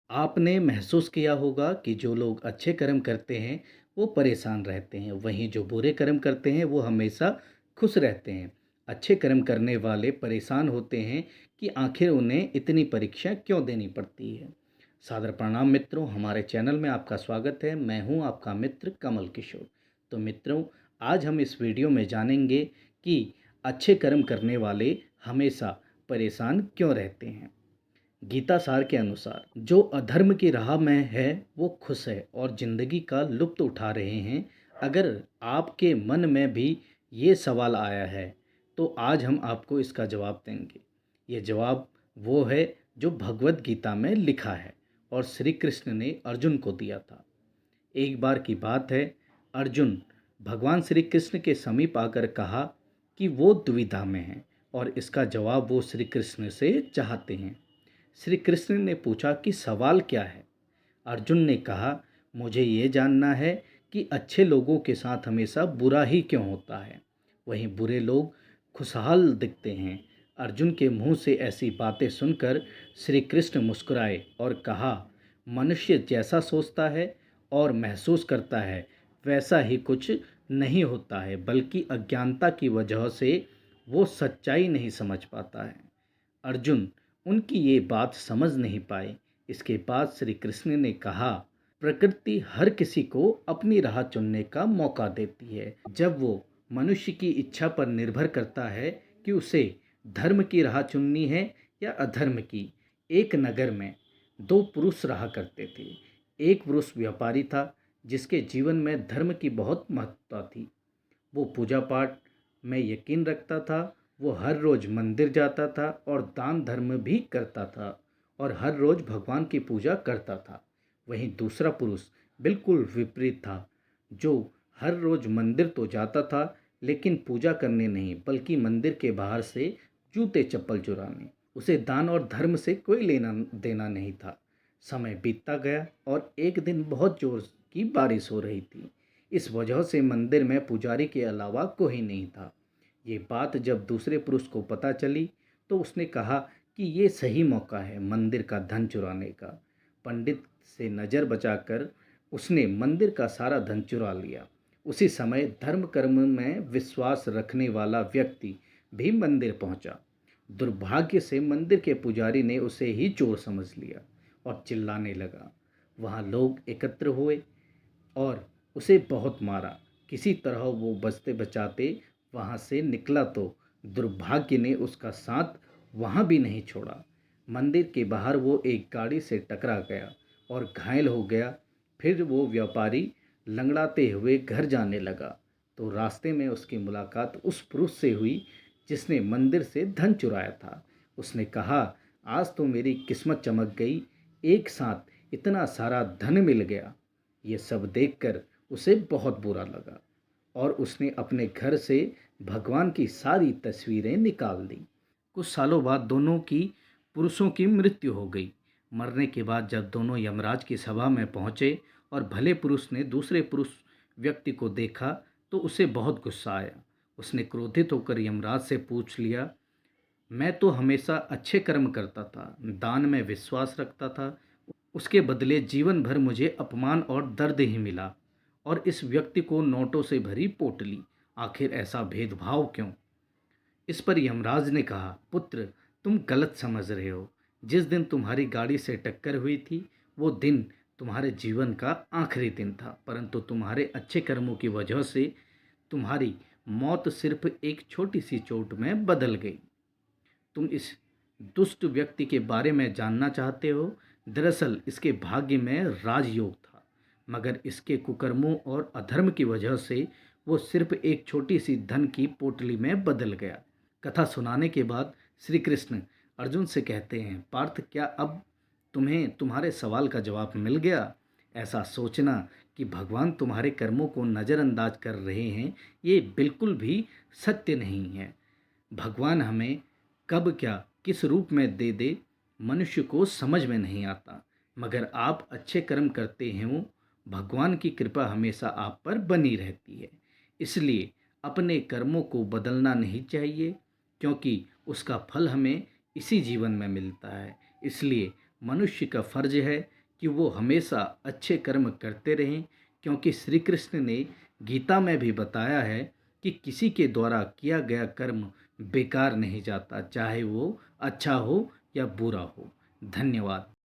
आपने महसूस किया होगा कि जो लोग अच्छे कर्म करते हैं वो परेशान रहते हैं, वहीं जो बुरे कर्म करते हैं वो हमेशा खुश रहते हैं। अच्छे कर्म करने वाले परेशान होते हैं कि आखिर उन्हें इतनी परीक्षा क्यों देनी पड़ती है। सादर प्रणाम मित्रों, हमारे चैनल में आपका स्वागत है। मैं हूं आपका मित्र कमल किशोर। तो मित्रों, आज हम इस वीडियो में जानेंगे कि अच्छे कर्म करने वाले हमेशा परेशान क्यों रहते हैं। गीता सार के अनुसार जो अधर्म की राह में है वो खुश है और जिंदगी का लुत्फ उठा रहे हैं। अगर आपके मन में भी ये सवाल आया है तो आज हम आपको इसका जवाब देंगे। ये जवाब वो है जो भगवत गीता में लिखा है और श्री कृष्ण ने अर्जुन को दिया था। एक बार की बात है, अर्जुन भगवान श्री कृष्ण के समीप आकर कहा कि वो दुविधा में हैं और इसका जवाब वो श्री कृष्ण से चाहते हैं। श्री कृष्ण ने पूछा कि सवाल क्या है। अर्जुन ने कहा, मुझे ये जानना है कि अच्छे लोगों के साथ हमेशा बुरा ही क्यों होता है, वहीं बुरे लोग खुशहाल दिखते हैं। अर्जुन के मुंह से ऐसी बातें सुनकर श्री कृष्ण मुस्कुराए और कहा, मनुष्य जैसा सोचता है और महसूस करता है वैसा ही कुछ नहीं होता है, बल्कि अज्ञानता की वजह से वो सच्चाई नहीं समझ पाता है। अर्जुन उनकी ये बात समझ नहीं पाए। इसके बाद श्री कृष्ण ने कहा, प्रकृति हर किसी को अपनी राह चुनने का मौका देती है। जब वो मनुष्य की इच्छा पर निर्भर करता है कि उसे धर्म की राह चुननी है या अधर्म की। एक नगर में दो पुरुष रहा करते थे। एक पुरुष व्यापारी था जिसके जीवन में धर्म की बहुत महत्वता थी। वो पूजा पाठ में यकीन रखता था। वो हर रोज मंदिर जाता था और दान धर्म भी करता था और हर रोज भगवान की पूजा करता था। वहीं दूसरा पुरुष बिल्कुल विपरीत था, जो हर रोज मंदिर तो जाता था लेकिन पूजा करने नहीं, बल्कि मंदिर के बाहर से जूते चप्पल चुराने। उसे दान और धर्म से कोई लेना देना नहीं था। समय बीतता गया और एक दिन बहुत जोर की बारिश हो रही थी। इस वजह से मंदिर में पुजारी के अलावा कोई नहीं था। ये बात जब दूसरे पुरुष को पता चली तो उसने कहा कि ये सही मौका है मंदिर का धन चुराने का। पंडित से नज़र बचाकर उसने मंदिर का सारा धन चुरा लिया। उसी समय धर्म कर्म में विश्वास रखने वाला व्यक्ति भी मंदिर पहुंचा। दुर्भाग्य से मंदिर के पुजारी ने उसे ही चोर समझ लिया और चिल्लाने लगा। वहाँ लोग एकत्र हुए और उसे बहुत मारा। किसी तरह वो बचते बचाते वहाँ से निकला तो दुर्भाग्य ने उसका साथ वहाँ भी नहीं छोड़ा। मंदिर के बाहर वो एक गाड़ी से टकरा गया और घायल हो गया। फिर वो व्यापारी लंगड़ाते हुए घर जाने लगा तो रास्ते में उसकी मुलाकात उस पुरुष से हुई जिसने मंदिर से धन चुराया था। उसने कहा, आज तो मेरी किस्मत चमक गई, एक साथ इतना सारा धन मिल गया। ये सब देखकर उसे बहुत बुरा लगा और उसने अपने घर से भगवान की सारी तस्वीरें निकाल दी। कुछ सालों बाद दोनों की पुरुषों की मृत्यु हो गई। मरने के बाद जब दोनों यमराज की सभा में पहुंचे और भले पुरुष ने दूसरे पुरुष व्यक्ति को देखा तो उसे बहुत गुस्सा आया। उसने क्रोधित होकर यमराज से पूछ लिया, मैं तो हमेशा अच्छे कर्म करता था, दान में विश्वास रखता था, उसके बदले जीवन भर मुझे अपमान और दर्द ही मिला, और इस व्यक्ति को नोटों से भरी पोटली। आखिर ऐसा भेदभाव क्यों? इस पर यमराज ने कहा, पुत्र, तुम गलत समझ रहे हो। जिस दिन तुम्हारी गाड़ी से टक्कर हुई थी वो दिन तुम्हारे जीवन का आखिरी दिन था, परंतु तुम्हारे अच्छे कर्मों की वजह से तुम्हारी मौत सिर्फ एक छोटी सी चोट में बदल गई। तुम इस दुष्ट व्यक्ति के बारे में जानना चाहते हो। दरअसल इसके भाग्य में राजयोग था, मगर इसके कुकर्मों और अधर्म की वजह से वो सिर्फ एक छोटी सी धन की पोटली में बदल गया। कथा सुनाने के बाद श्री कृष्ण अर्जुन से कहते हैं, पार्थ, क्या अब तुम्हें तुम्हारे सवाल का जवाब मिल गया? ऐसा सोचना कि भगवान तुम्हारे कर्मों को नज़रअंदाज कर रहे हैं, ये बिल्कुल भी सत्य नहीं है। भगवान हमें कब क्या किस रूप में दे दे मनुष्य को समझ में नहीं आता, मगर आप अच्छे कर्म करते हो, भगवान की कृपा हमेशा आप पर बनी रहती है। इसलिए अपने कर्मों को बदलना नहीं चाहिए, क्योंकि उसका फल हमें इसी जीवन में मिलता है। इसलिए मनुष्य का फर्ज है कि वो हमेशा अच्छे कर्म करते रहें, क्योंकि श्री कृष्ण ने गीता में भी बताया है कि किसी के द्वारा किया गया कर्म बेकार नहीं जाता, चाहे वो अच्छा हो या बुरा हो। धन्यवाद।